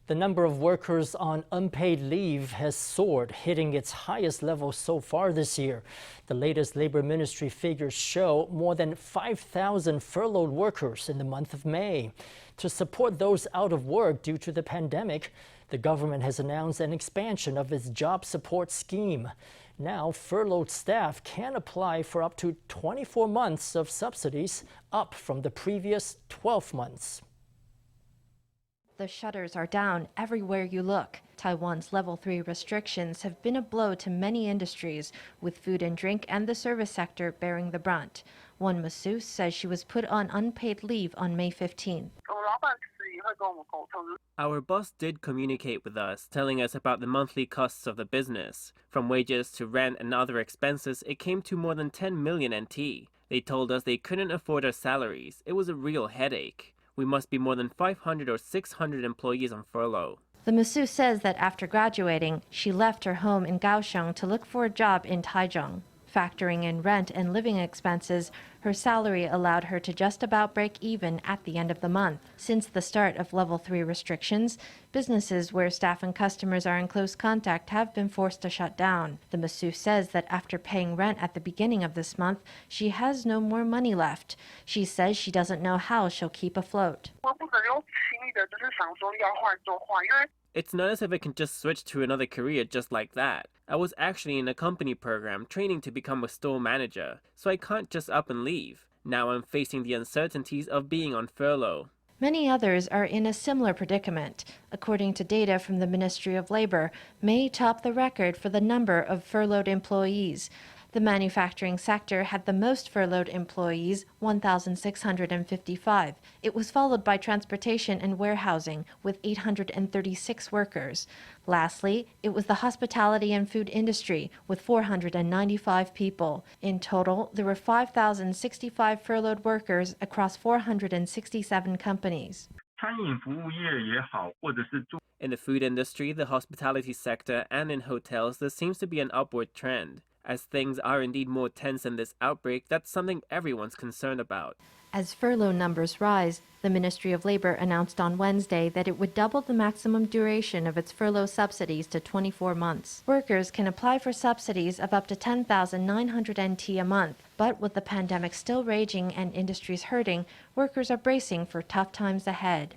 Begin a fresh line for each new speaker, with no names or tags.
The number of workers on unpaid leave has soared, hitting its highest level so far this year. The latest Labor Ministry figures show more than 5,000 furloughed workers in the month of May. To support those out of work due to the pandemic, the government has announced an expansion of its job support scheme. Now, furloughed staff can apply for up to 24 months of subsidies, up from the previous 12 months.
The shutters are down everywhere you look. Taiwan's level 3 restrictions have been a blow to many industries, with food and drink and the service sector bearing the brunt. One masseuse says she was put on unpaid leave on May 15th.
Our boss did communicate with us, telling us about the monthly costs of the business. From wages to rent and other expenses, it came to more than 10 million NT. They told us they couldn't afford our salaries. It was a real headache. We must be more than 500 or 600 employees on furlough.
The masseuse says that after graduating, she left her home in Kaohsiung to look for a job in Taichung. Factoring in rent and living expenses, her salary allowed her to just about break even at the end of the month. Since the start of level 3 restrictions, businesses where staff and customers are in close contact have been forced to shut down. The masseuse says that after paying rent at the beginning of this month, she has no more money left. She says she doesn't know how she'll keep afloat.
It's not as if I can just switch to another career just like that. I was actually in a company program training to become a store manager, so I can't just up and leave. Now I'm facing the uncertainties of being on furlough.
Many others are in a similar predicament. According to data from the Ministry of Labor, May topped the record for the number of furloughed employees. The manufacturing sector had the most furloughed employees, 1,655. It was followed by transportation and warehousing, with 836 workers. Lastly, it was the hospitality and food industry, with 495 people. In total, there were 5,065 furloughed workers across 467 companies.
In the food industry, the hospitality sector, and in hotels, there seems to be an upward trend. As things are indeed more tense in this outbreak, that's something everyone's concerned about.
As furlough numbers rise, the Ministry of Labor announced on Wednesday that it would double the maximum duration of its furlough subsidies to 24 months. Workers can apply for subsidies of up to 10,900 NT a month. But with the pandemic still raging and industries hurting, workers are bracing for tough times ahead.